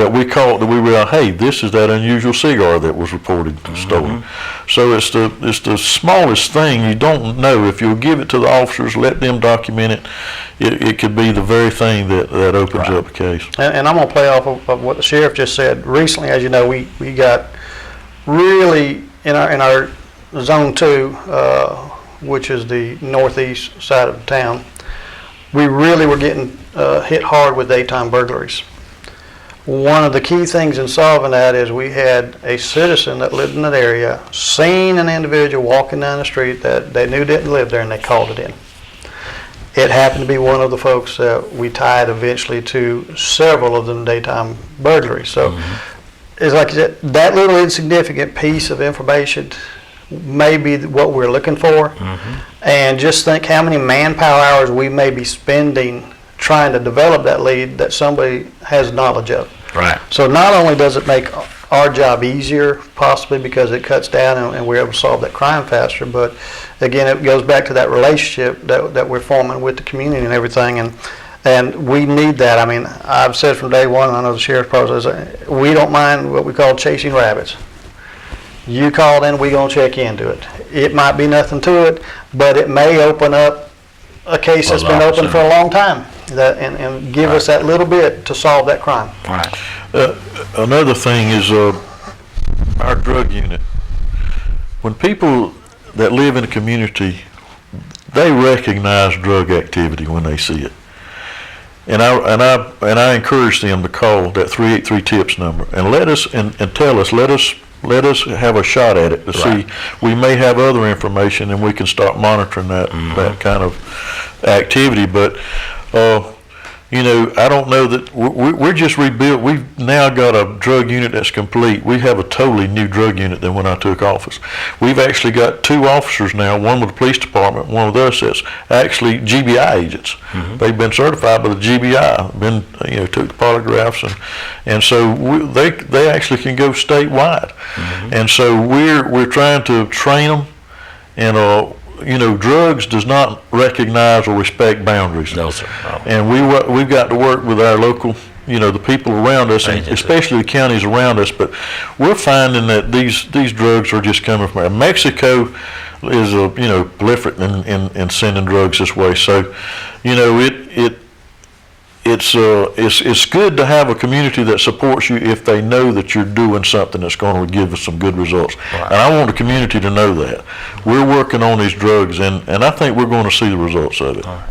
that we caught, that we realized, hey, this is that unusual cigar that was reported stolen. So it's the smallest thing. You don't know. If you'll give it to the officers, let them document it, it could be the very thing that opens up a case. And I'm going to play off of what the sheriff just said. Recently, as you know, we got really in our Zone 2, which is the northeast side of the town, we really were getting hit hard with daytime burglaries. One of the key things in solving that is we had a citizen that lived in that area seen an individual walking down the street that they knew didn't live there, and they called it in. It happened to be one of the folks that we tied eventually to several of them daytime burglaries. So it's like you said, that little insignificant piece of information may be what we're looking for. And just think how many manpower hours we may be spending trying to develop that lead that somebody has knowledge of. Right. So not only does it make our job easier, possibly because it cuts down and we're able to solve that crime faster, but again, it goes back to that relationship that we're forming with the community and everything, and we need that. I mean, I've said from day one, I know the sheriff's probably says, we don't mind what we call chasing rabbits. You call in, we're going to check into it. It might be nothing to it, but it may open up a case that's been open for a long time, and give us that little bit to solve that crime. Right. Another thing is our drug unit. When people that live in a community, they recognize drug activity when they see it. And I encourage them to call that 383 TIPS number and let us and tell us, let us have a shot at it to see. We may have other information and we can start monitoring that kind of activity. But you know, I don't know that we're just rebuilt. We've now got a drug unit that's complete. We have a totally new drug unit than when I took office. We've actually got 2 officers now, one with the police department, one with us, that's actually GBI agents. They've been certified by the GBI, took the polygraphs, and so they actually can go statewide. And so we're trying to train them, and drugs does not recognize or respect boundaries. No, sir. No. And we've got to work with our local, the people around us, and especially the counties around us. But we're finding that these drugs are just coming from Mexico is proliferate in sending drugs this way. So, it's good to have a community that supports you if they know that you're doing something that's going to give us some good results. Right. And I want the community to know that. We're working on these drugs, and I think we're going to see the results of it. All right.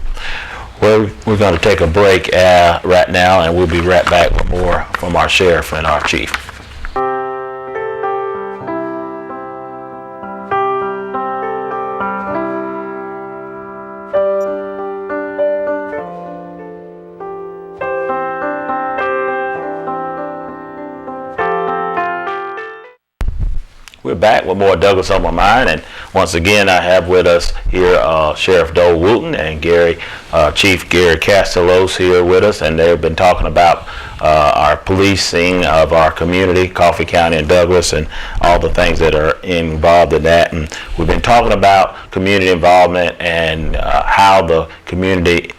Well, we're going to take a break right now, and we'll be right back with more from our sheriff and our chief. We're back with more Douglas on My Mind, and once again I have with us here Sheriff Doyle Woooten and Chief Gary Casteloes here with us, and they've been talking about our policing of our community, Coffee County and Douglas, and all the things that are involved in that. And we've been talking about community involvement and how the community,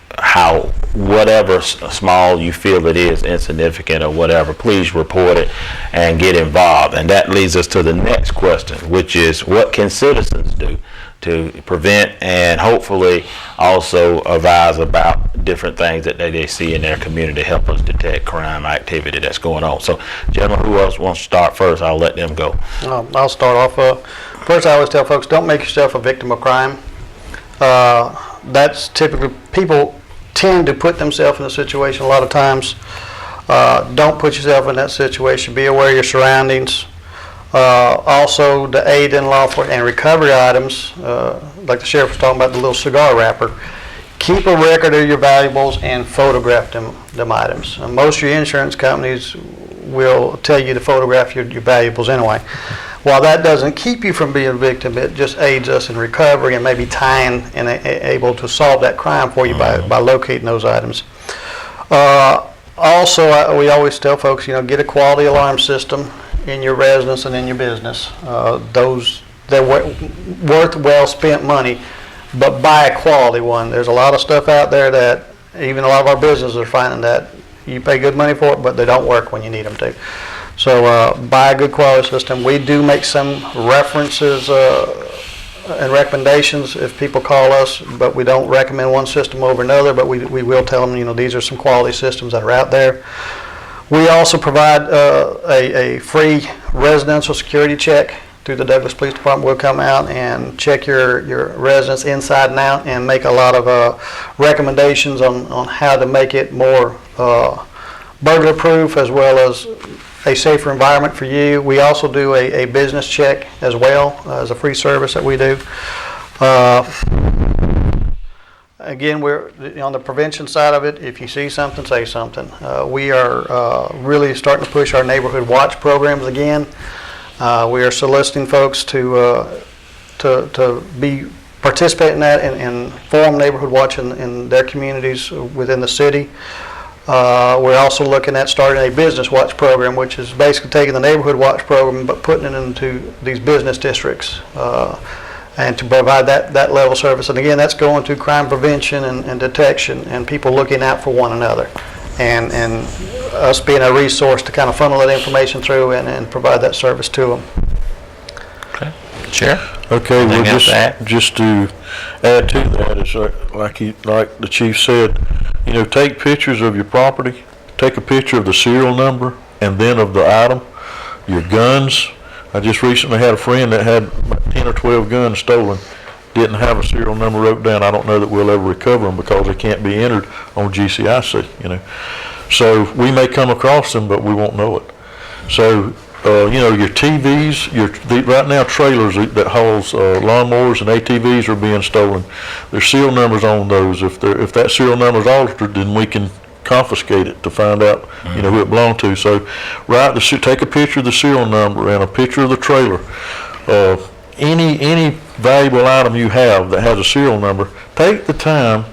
whatever small you feel it is, insignificant or whatever, please report it and get involved. And that leads us to the next question, which is, what can citizens do to prevent and hopefully also advise about different things that they see in their community to help us detect crime activity that's going on? So, gentlemen, who else wants to start first? I'll let them go. I'll start off. First, I always tell folks, don't make yourself a victim of crime. That's typically, people tend to put themselves in a situation a lot of times. Don't put yourself in that situation. Be aware of your surroundings. Also, to aid in law enforcement and recovery items, like the sheriff was talking about, the little cigar wrapper. Keep a record of your valuables and photograph them items. Most of your insurance companies will tell you to photograph your valuables anyway. While that doesn't keep you from being a victim, it just aids us in recovery and maybe tying and able to solve that crime for you by locating those items. Also, we always tell folks, get a quality alarm system in your residence and in your business. They're worth well spent money, but buy a quality one. There's a lot of stuff out there that even a lot of our businesses are finding that you pay good money for it, but they don't work when you need them to. So buy a good quality system. We do make some references and recommendations if people call us, but we don't recommend one system over another, but we will tell them, these are some quality systems that are out there. We also provide a free residential security check through the Douglas Police Department. We'll come out and check your residence inside and out and make a lot of recommendations on how to make it more burglar proof as well as a safer environment for you. We also do a business check as well as a free service that we do. Again, we're on the prevention side of it. If you see something, say something. We are really starting to push our neighborhood watch programs again. We are soliciting folks to be participate in that and form neighborhood watch in their communities within the city. We're also looking at starting a business watch program, which is basically taking the neighborhood watch program but putting it into these business districts. And to provide that level of service. And again, that's going to crime prevention and detection and people looking out for one another. And us being a resource to kind of funnel that information through and provide that service to them. Okay. Sheriff? Okay, well, Anything else to add? just to add to that, is like the chief said, take pictures of your property, take a picture of the serial number and then of the item, your guns. I just recently had a friend that had about 10 or 12 guns stolen, didn't have a serial number wrote down. I don't know that we'll ever recover them because they can't be entered on GCIC, So we may come across them, but we won't know it. So, your TVs, right now trailers that hauls lawnmowers and ATVs are being stolen. There's serial numbers on those. If that serial number is altered, then we can confiscate it to find out who it belonged to. So take a picture of the serial number and a picture of the trailer. Any valuable item you have that has a serial number, take the time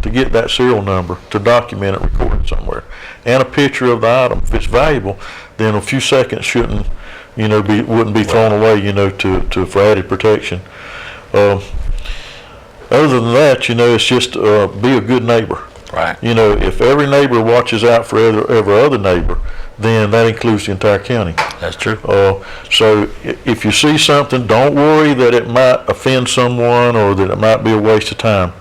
to get that serial number, to document it, record it somewhere, and a picture of the item. If it's valuable, then a few seconds wouldn't be thrown away, for added protection. Other than that, it's just be a good neighbor. Right. If every neighbor watches out for every other neighbor, then that includes the entire county. That's true. So if you see something, don't worry that it might offend someone or that it might be a waste of time.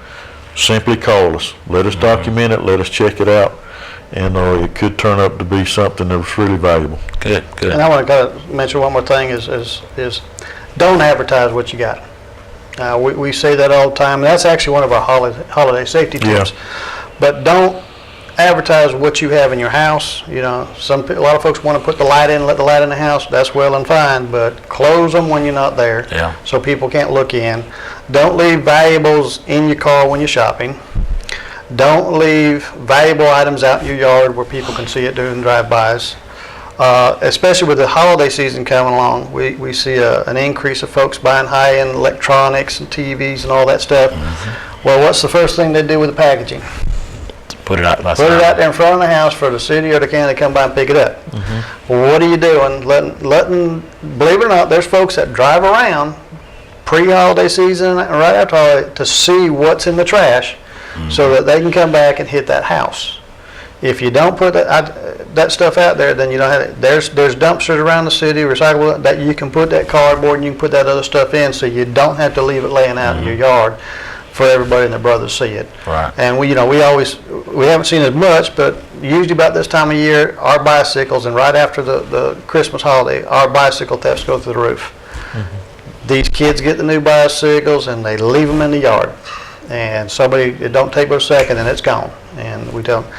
Simply call us. Let us document it. Let us check it out. And it could turn up to be something that's really valuable. Good. And I want to mention one more thing is don't advertise what you got. We say that all the time. And that's actually one of our holiday safety tips. Yeah. But don't advertise what you have in your house. A lot of folks want to put the light in, let the light in the house. That's well and fine, but close them when you're not there, so people can't look in. Don't leave valuables in your car when you're shopping. Don't leave valuable items out in your yard where people can see it doing drive-bys. Especially with the holiday season coming along, we see an increase of folks buying high-end electronics and TVs and all that stuff. Mm-hmm. Well, what's the first thing they do with the packaging? Put it out there in front of the house for the city or the county to come by and pick it up. Mm-hmm. Well, what are you doing? Letting, believe it or not, there's folks that drive around pre-holiday season and right after holiday to see what's in the trash, so that they can come back and hit that house. If you don't put that stuff out there, then you don't have it. There's dumpsters around the city, recyclable, that you can put that cardboard and you can put that other stuff in, so you don't have to leave it laying out in your yard for everybody and their brothers to see it. Right. And we haven't seen as much, but usually about this time of year, our bicycles, and right after the Christmas holiday, our bicycle thefts go through the roof. Mm-hmm. These kids get the new bicycles and they leave them in the yard. And it don't take but a second and it's gone. And we tell them,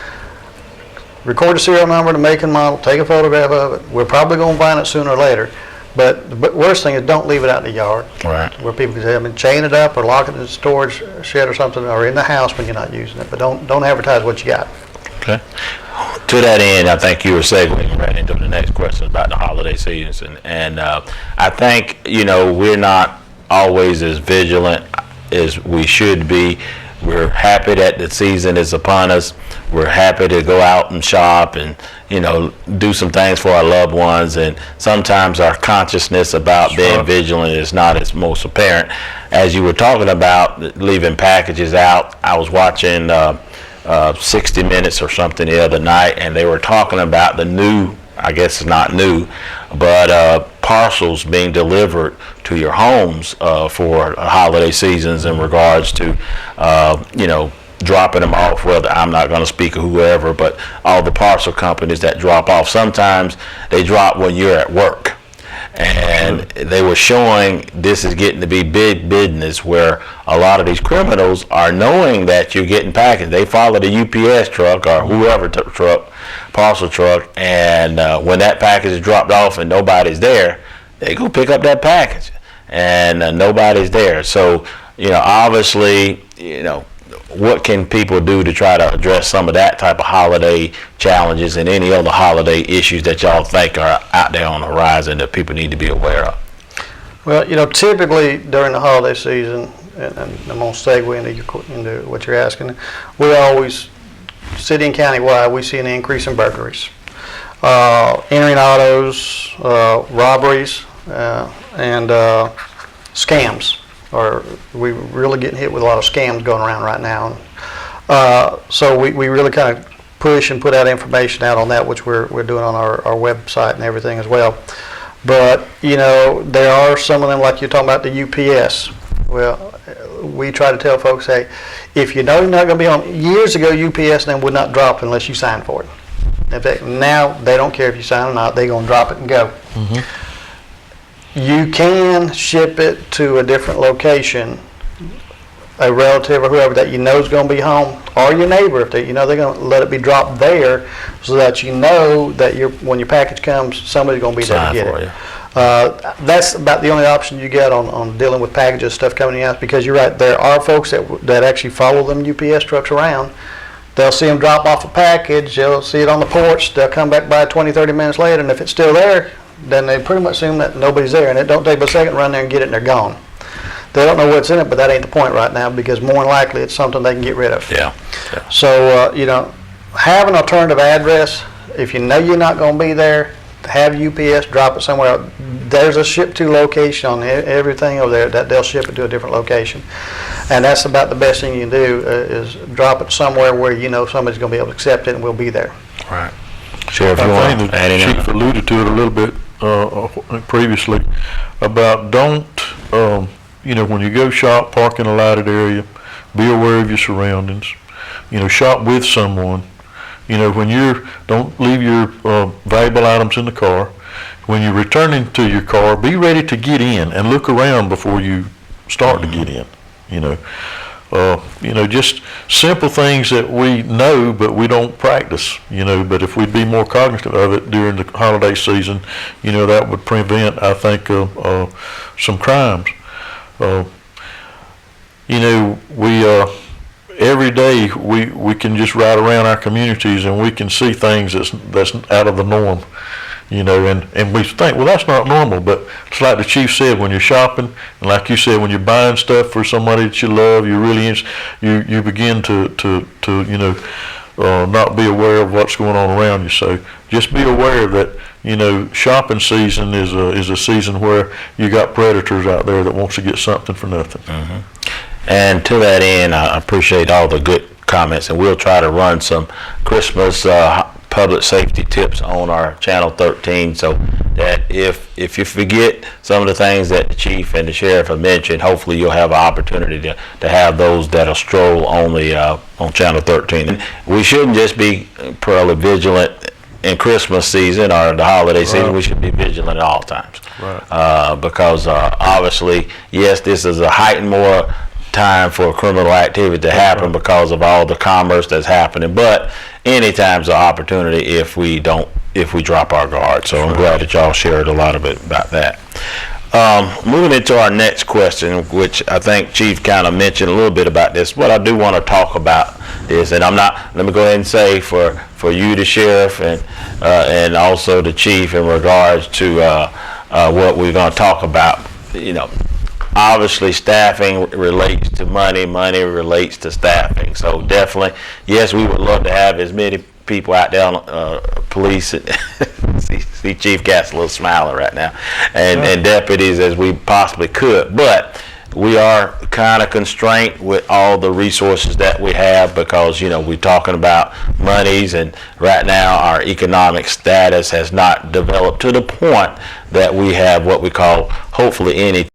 record the serial number, the make and model, take a photograph of it. We're probably going to find it sooner or later. But the worst thing is don't leave it out in the yard, right, where people can say, chain it up or lock it in a storage shed or something, or in the house when you're not using it. But don't advertise what you got. Okay. To that end, I think you were segueing right into the next question about the holiday season. And I think, we're not always as vigilant as we should be. We're happy that the season is upon us. We're happy to go out and shop and, do some things for our loved ones. And sometimes our consciousness about being vigilant is not as most apparent. As you were talking about leaving packages out, I was watching 60 Minutes or something the other night, and they were talking about the new, I guess it's not new, but parcels being delivered to your homes for holiday seasons in regards to, dropping them off. Whether I'm not going to speak of whoever, but all the parcel companies that drop off, sometimes they drop when you're at work. And they were showing this is getting to be big business, where a lot of these criminals are knowing that you're getting packaged. They follow the UPS truck or whoever truck, parcel truck, and when that package is dropped off and nobody's there, they go pick up that package, and nobody's there. So, obviously, what can people do to try to address some of that type of holiday challenges and any other holiday issues that y'all think are out there on the horizon that people need to be aware of? Well, typically during the holiday season, and I'm going to segue into what you're asking, we always, city and county-wide, we see an increase in burglaries. Entering autos, robberies, and scams. Or we really getting hit with a lot of scams going around right now. So we really kind of push and put out information out on that, which we're doing on our website and everything as well. But, there are some of them, like you're talking about the UPS. Well, we try to tell folks, hey, if you know you're not going to be home, years ago UPS then would not drop unless you signed for it. Now they don't care if you sign or not, they're going to drop it and go. Mm-hmm. You can ship it to a different location, a relative or whoever that you know is going to be home, or your neighbor if they're going to let it be dropped there, so that that when your package comes, somebody's going to be there to get it. That's about the only option you get on dealing with packages, stuff coming in your house, because you're right, there are folks that actually follow them UPS trucks around. They'll see them drop off a package, they'll see it on the porch, they'll come back by 20, 30 minutes later, and if it's still there, then they pretty much assume that nobody's there, and it don't take but a second to run there and get it and they're gone. They don't know what's in it, but that ain't the point right now, because more than likely it's something they can get rid of. Yeah. So, have an alternative address. If you know you're not going to be there, have UPS drop it somewhere else. There's a ship to location on everything over there that they'll ship it to a different location. And that's about the best thing you can do is drop it somewhere where somebody's going to be able to accept it and will be there. Right. Sheriff, I think the chief alluded to it a little bit previously about when you go shop, park in a lighted area, be aware of your surroundings. Shop with someone. Don't leave your valuable items in the car. When you're returning to your car, be ready to get in and look around before you start to get in. Just simple things that we know but we don't practice. But if we'd be more cognizant of it during the holiday season, that would prevent, I think, some crimes. Every day we can just ride around our communities and we can see things that's out of the norm. And we think, well, that's not normal, but it's like the chief said, when you're shopping, and like you said, when you're buying stuff for somebody that you love, you begin to not be aware of what's going on around you. So just be aware that, shopping season is a season where you got predators out there that wants to get something for nothing. Mm-hmm. And to that end, I appreciate all the good comments, and we'll try to run some Christmas public safety tips on our Channel 13, so that if you forget some of the things that the chief and the sheriff have mentioned, hopefully you'll have an opportunity to have those that'll stroll only on Channel 13. And we shouldn't just be probably vigilant in Christmas season or the holiday season. We should be vigilant at all times. Right. Because obviously, yes, this is a heightened more time for criminal activity to happen because of all the commerce that's happening, but any time's an opportunity if we drop our guard. So I'm glad that y'all shared a lot of it about that. Moving into our next question, which I think Chief kind of mentioned a little bit about this, but I do want to talk about this, and let me go ahead and say for you, the sheriff, and also the chief, in regards to what we're going to talk about. Obviously, staffing relates to money. Money relates to staffing. So definitely, yes, we would love to have as many people out there on police. see Chief Casteloes smiling right now, and deputies as we possibly could. But we are kind of constrained with all the resources that we have because, you know, we're talking about monies, and right now our economic status has not developed to the point that we have what we call, hopefully, any